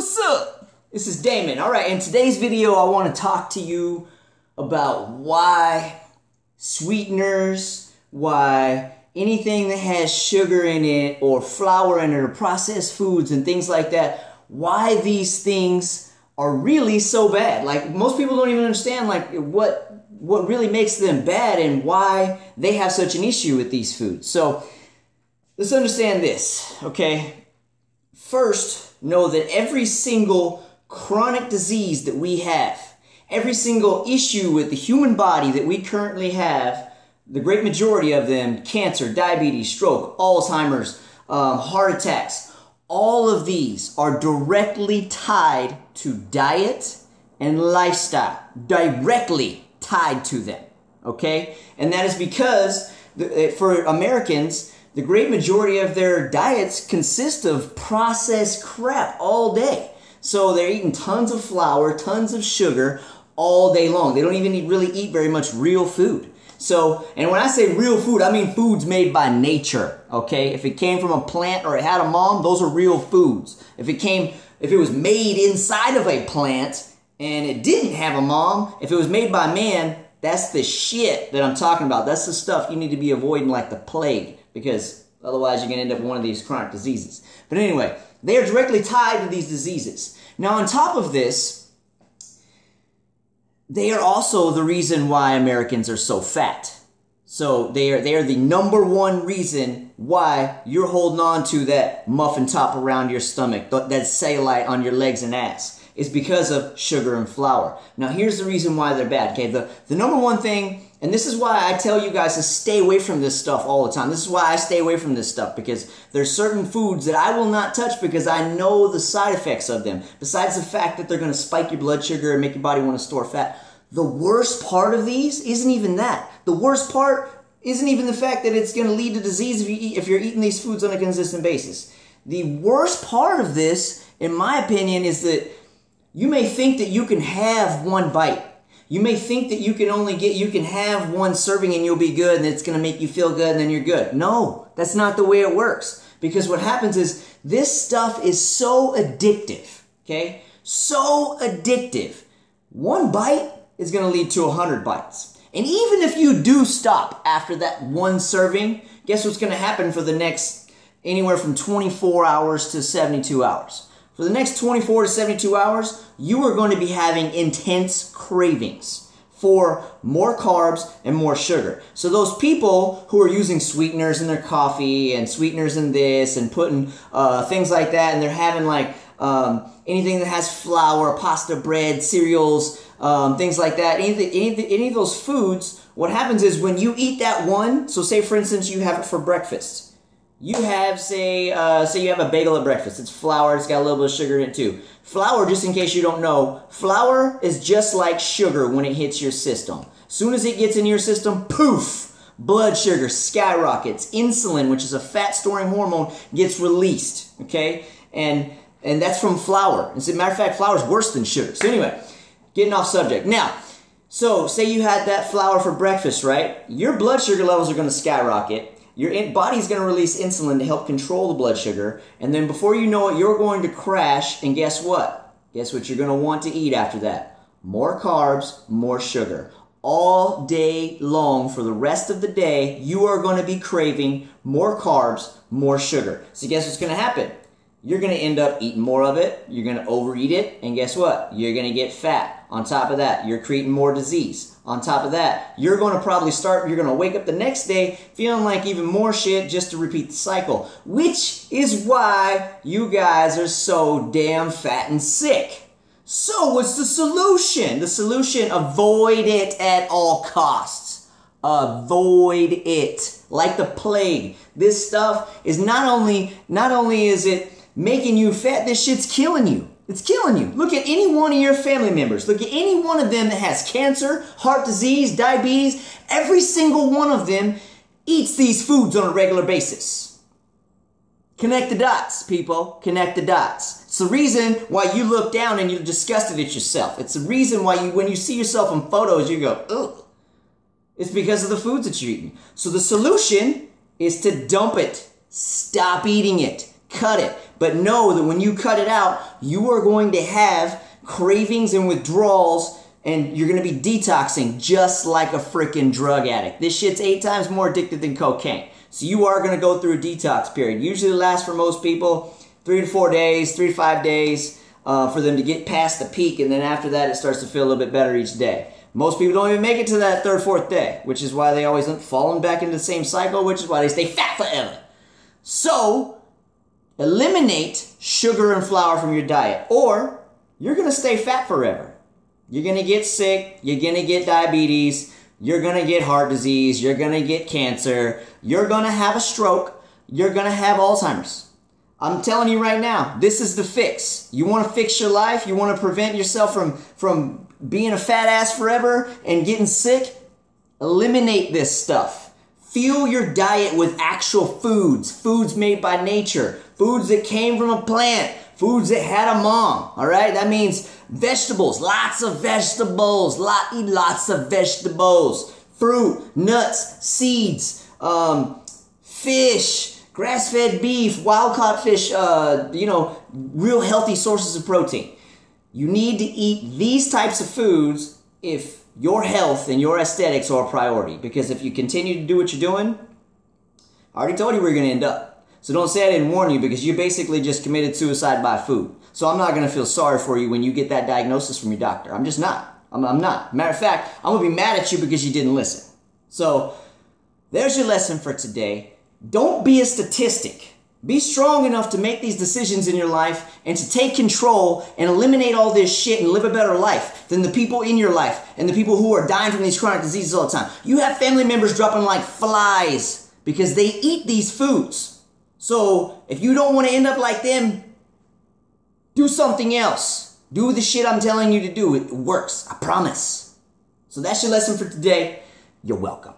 What's up? This is Damon. Alright, in today's video I want to talk to you about why sweeteners, why anything that has sugar in it or flour in it or processed foods and things like that, why these things are really so bad. Like, most people don't even understand like what really makes them bad and why they have such an issue with these foods. So let's understand this, okay? First, know that every single chronic disease that we have, every single issue with the human body that we currently have, the great majority of them, cancer, diabetes, stroke, Alzheimer's, heart attacks, all of these are directly tied to diet and lifestyle, directly tied to them, okay? And that is because for Americans, the great majority of their diets consist of processed crap all day. So they're eating tons of flour, tons of sugar all day long. They don't even really eat very much real food. So, and when I say real food, I mean foods made by nature, okay? If it came from a plant or it had a mom, those are real foods. If it was made inside of a plant and it didn't have a mom, if it was made by man, that's the shit that I'm talking about. That's the stuff you need to be avoiding like the plague, because otherwise you're going to end up with one of these chronic diseases. But anyway, they are directly tied to these diseases. Now, on top of this, they are also the reason why Americans are so fat. So they are the number one reason why you're holding on to that muffin top around your stomach, that cellulite on your legs and ass. Is because of sugar and flour. Now, here's the reason why they're bad, okay? The number one thing, and this is why I tell you guys to stay away from this stuff all the time. This is why I stay away from this stuff, because there's certain foods that I will not touch because I know the side effects of them. Besides the fact that they're going to spike your blood sugar and make your body want to store fat. The worst part of these isn't even that. The worst part isn't even the fact that it's going to lead to disease if you're eating these foods on a consistent basis. The worst part of this, in my opinion, is that you may think that you can have one bite. You may think that you can have one serving and you'll be good and it's going to make you feel good and then you're good. No, that's not the way it works. Because what happens is this stuff is so addictive, okay? So addictive. One bite is going to lead to 100 bites. And even if you do stop after that one serving, guess what's going to happen for the next anywhere from 24 hours to 72 hours? For the next 24 to 72 hours, you are going to be having intense cravings for more carbs and more sugar. So those people who are using sweeteners in their coffee and sweeteners in this and putting things like that, and they're having like anything that has flour, pasta, bread, cereals, things like that, any of those foods, what happens is when you eat that one, so say for instance you have it for breakfast. You have, say you have a bagel at breakfast. It's flour. It's got a little bit of sugar in it too. Flour, just in case you don't know, flour is just like sugar when it hits your system. As soon as it gets in your system, poof, blood sugar skyrockets. Insulin, which is a fat-storing hormone, gets released, okay? And that's from flour. As a matter of fact, flour is worse than sugar. So anyway, getting off subject. Now, so say you had that flour for breakfast, right? Your blood sugar levels are going to skyrocket. Your body's going to release insulin to help control the blood sugar, and then before you know it, you're going to crash, and guess what? Guess what you're going to want to eat after that? More carbs, more sugar. All day long, for the rest of the day, you are going to be craving more carbs, more sugar. So guess what's going to happen? You're going to end up eating more of it, you're going to overeat it, and guess what? You're going to get fat. On top of that, you're creating more disease. On top of that, you're going to wake up the next day feeling like even more shit just to repeat the cycle. Which is why you guys are so damn fat and sick. So what's the solution? The solution, avoid it at all costs. Avoid it. Like the plague. This stuff is not only is it making you fat, this shit's killing you. It's killing you. Look at any one of your family members. Look at any one of them that has cancer, heart disease, diabetes. Every single one of them eats these foods on a regular basis. Connect the dots, people. Connect the dots. It's the reason why you look down and you're disgusted at yourself. It's the reason why when you see yourself in photos, you go, ugh. It's because of the foods that you're eating. So the solution is to dump it. Stop eating it. Cut it. But know that when you cut it out, you are going to have cravings and withdrawals, and you're going to be detoxing just like a freaking drug addict. This shit's 8 times more addictive than cocaine. So you are going to go through a detox period. Usually it lasts for most people 3 to 4 days, 3 to 5 days for them to get past the peak. And then after that, it starts to feel a little bit better each day. Most people don't even make it to that 3rd, 4th day, which is why they always end up falling back into the same cycle, which is why they stay fat forever. So eliminate sugar and flour from your diet, or you're going to stay fat forever. You're going to get sick. You're going to get diabetes. You're going to get heart disease. You're going to get cancer. You're going to have a stroke. You're going to have Alzheimer's. I'm telling you right now, this is the fix. You want to fix your life? You want to prevent yourself from being a fat ass forever and getting sick? Eliminate this stuff. Fuel your diet with actual foods. Foods made by nature. Foods that came from a plant. Foods that had a mom. All right? That means vegetables. Lots of vegetables. Eat lots of vegetables. Fruit, nuts, seeds, fish, grass-fed beef, wild-caught fish, real healthy sources of protein. You need to eat these types of foods if your health and your aesthetics are a priority. Because if you continue to do what you're doing, I already told you where you're going to end up. So don't say I didn't warn you, because you basically just committed suicide by food. So I'm not going to feel sorry for you when you get that diagnosis from your doctor. I'm just not. I'm not. Matter of fact, I'm going to be mad at you because you didn't listen. So there's your lesson for today. Don't be a statistic. Be strong enough to make these decisions in your life and to take control and eliminate all this shit and live a better life than the people in your life and the people who are dying from these chronic diseases all the time. You have family members dropping like flies because they eat these foods. So if you don't want to end up like them, do something else. Do the shit I'm telling you to do. It works. I promise. So that's your lesson for today. You're welcome.